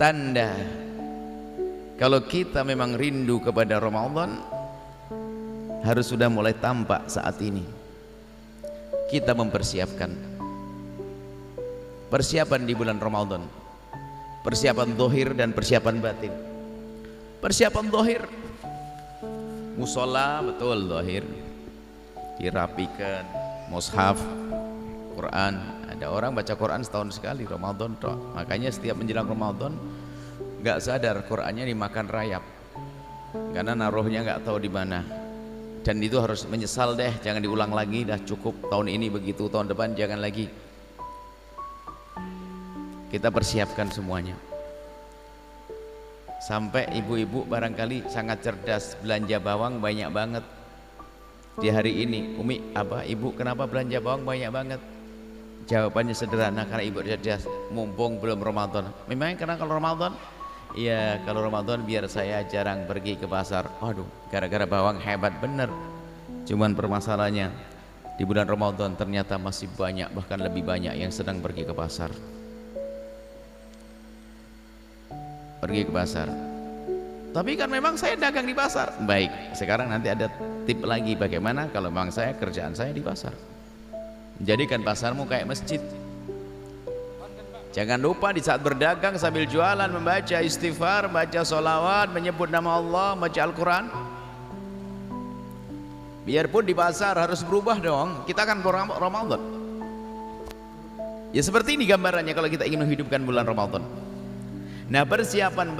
tanda kalau kita memang rindu kepada Ramadan harus sudah mulai tampak saat ini. Kita mempersiapkan persiapan di bulan Ramadan, persiapan zahir dan persiapan batin. Persiapan zahir, musola betul zahir dirapikan, mushaf, Quran. Ada orang baca Quran setahun sekali Ramadan toh. Makanya setiap menjelang Ramadan nggak sadar Qurannya dimakan rayap karena naruhnya nggak tahu di mana. Dan itu harus menyesal deh, jangan diulang lagi, dah cukup tahun ini begitu, tahun depan jangan lagi. Kita persiapkan semuanya. Sampai ibu-ibu barangkali sangat cerdas, belanja bawang banyak banget di hari ini. Umi, apa ibu kenapa belanja bawang banyak banget? Jawabannya sederhana, karena ibu cerdas, mumpung belum Ramadan. Memangnya karena kalau Ramadan? Iya, kalau Ramadan biar saya jarang pergi ke pasar. Waduh, gara-gara bawang hebat bener. Cuman permasalahannya di bulan Ramadan ternyata masih banyak, bahkan lebih banyak yang sedang pergi ke pasar. Pergi ke pasar. Tapi kan memang saya dagang di pasar. Baik, sekarang nanti ada tip lagi bagaimana kalau memang saya kerjaan saya di pasar. Jadikan pasarmu kayak masjid. Jangan lupa di saat berdagang sambil jualan membaca istighfar, baca sholawat, menyebut nama Allah, baca Al-Quran. Biarpun di pasar harus berubah dong, kita kan Ramadan. Ya seperti ini gambarannya kalau kita ingin menghidupkan bulan Ramadan. Nah, persiapan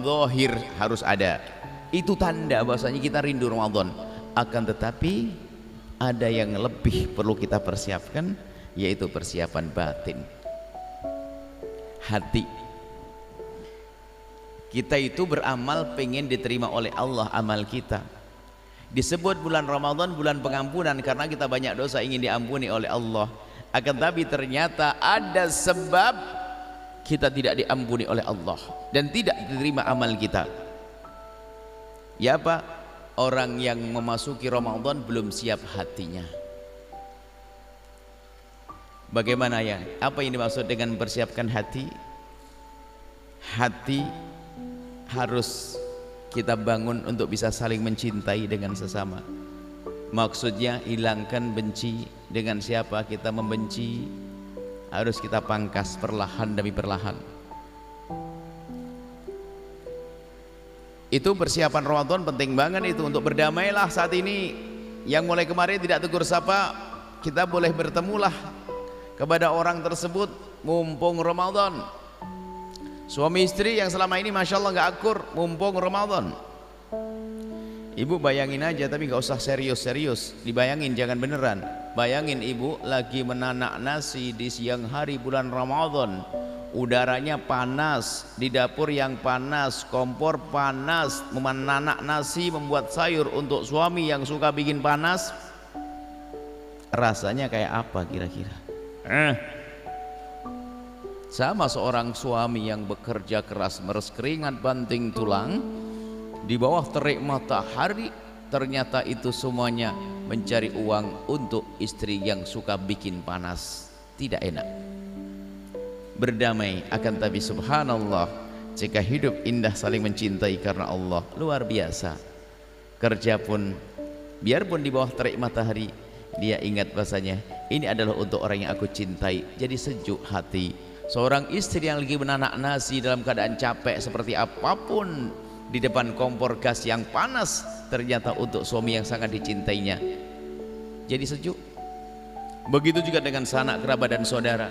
zahir harus ada. Itu tanda bahwasanya kita rindu Ramadan. Akan tetapi ada yang lebih perlu kita persiapkan, yaitu persiapan batin. Hati kita itu beramal pengen diterima oleh Allah amal kita. Disebut bulan Ramadan bulan pengampunan karena kita banyak dosa ingin diampuni oleh Allah. Akan tapi ternyata ada sebab kita tidak diampuni oleh Allah dan tidak diterima amal kita. Ya apa? Orang yang memasuki Ramadan belum siap hatinya. Bagaimana ya? Apa yang dimaksud dengan mempersiapkan hati? Hati harus kita bangun untuk bisa saling mencintai dengan sesama. Maksudnya hilangkan benci. Dengan siapa kita membenci harus kita pangkas perlahan demi perlahan. Itu persiapan Ramadan penting banget itu, untuk berdamailah saat ini. Yang mulai kemarin tidak tegur sapa, kita boleh bertemulah kepada orang tersebut mumpung Ramadan. Suami istri yang selama ini Masya Allah nggak akur, mumpung Ramadan. Ibu bayangin aja, tapi nggak usah serius-serius, dibayangin jangan beneran. Bayangin ibu lagi menanak nasi di siang hari bulan Ramadan, udaranya panas, di dapur yang panas, kompor panas, menanak nasi, membuat sayur untuk suami yang suka bikin panas. Rasanya kayak apa kira-kira? Sama seorang suami yang bekerja keras, meres keringat banting tulang, di bawah terik matahari, ternyata itu semuanya mencari uang untuk istri yang suka bikin panas. Tidak enak. Berdamai, akan tapi subhanallah, jika hidup indah saling mencintai karena Allah, luar biasa. Kerja pun biarpun di bawah terik matahari, dia ingat bahasanya ini adalah untuk orang yang aku cintai, jadi sejuk hati. Seorang istri yang lagi menanak nasi dalam keadaan capek seperti apapun di depan kompor gas yang panas, ternyata untuk suami yang sangat dicintainya, jadi sejuk. Begitu juga dengan sanak kerabat dan saudara.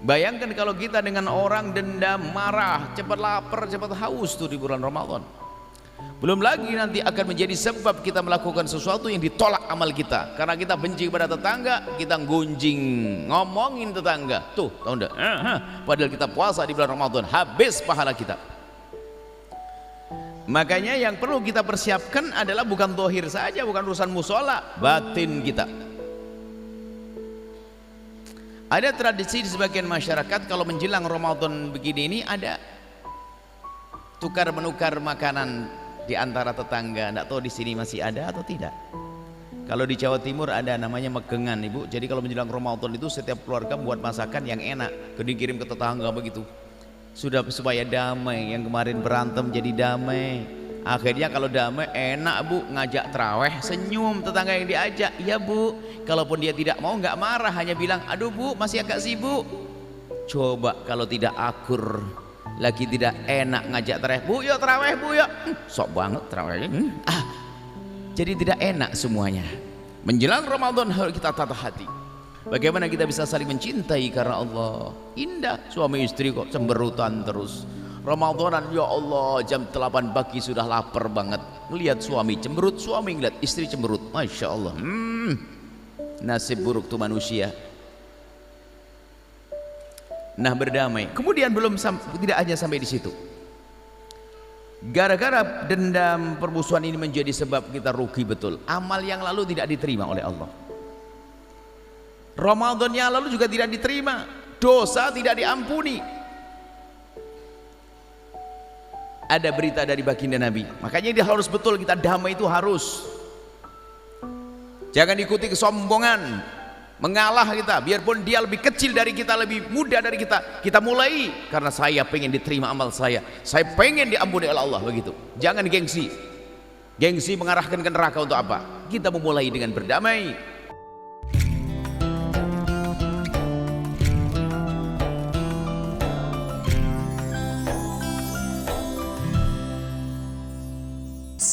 Bayangkan kalau kita dengan orang dendam, marah, cepat lapar, cepat haus tuh di bulan Ramadan. Belum lagi nanti akan menjadi sebab kita melakukan sesuatu yang ditolak amal kita. Karena kita benci kepada tetangga, kita gunjing, ngomongin tetangga. Tuh, tahu enggak? Padahal kita puasa di bulan Ramadan, habis pahala kita. Makanya yang perlu kita persiapkan adalah bukan zahir saja, bukan urusan musola, batin kita. Ada tradisi di sebagian masyarakat kalau menjelang Ramadan begini ini ada tukar menukar makanan di antara tetangga. Tidak tahu di sini masih ada atau tidak. Kalau di Jawa Timur ada namanya megengan, ibu. Jadi kalau menjelang Ramadan itu setiap keluarga buat masakan yang enak, dikirim ke tetangga begitu. Sudah supaya damai, yang kemarin berantem jadi damai. Akhirnya kalau damai enak bu, ngajak traweh senyum tetangga yang diajak. Iya bu, kalaupun dia tidak mau nggak marah, hanya bilang aduh bu masih agak sibuk. Coba kalau tidak akur, lagi tidak enak ngajak traweh, bu yuk traweh bu yuk, sok banget traweh. Jadi tidak enak semuanya. Menjelang Ramadan harus kita tata hati. Bagaimana kita bisa saling mencintai karena Allah. Indah suami istri kok cemberutan terus. Ramadanan ya Allah jam 8 pagi sudah lapar banget. Ngelihat suami cemberut, suami ngeliat istri cemberut. Masya Allah. Nasib buruk tuh manusia. Nah berdamai. Kemudian tidak hanya sampai di situ. Gara-gara dendam permusuhan ini menjadi sebab kita rugi betul. Amal yang lalu tidak diterima oleh Allah. Ramadan yang lalu juga tidak diterima, dosa tidak diampuni. Ada berita dari baginda Nabi, makanya dia harus betul, kita damai itu harus. Jangan ikuti kesombongan, mengalah kita, biarpun dia lebih kecil dari kita, lebih muda dari kita mulai karena saya pengen diterima amal saya pengen diampuni oleh Allah, begitu. Jangan gengsi, gengsi mengarahkan ke neraka. Untuk apa? Kita memulai dengan berdamai.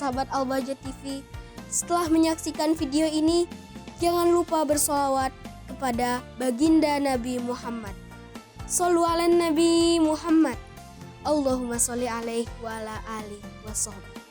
Sahabat Al-Bahjah TV, setelah menyaksikan video ini, jangan lupa bersolawat kepada baginda Nabi Muhammad. Shollu ala Nabi Muhammad. Allahumma sholli alaihi wa ala alihi wa sahbihi.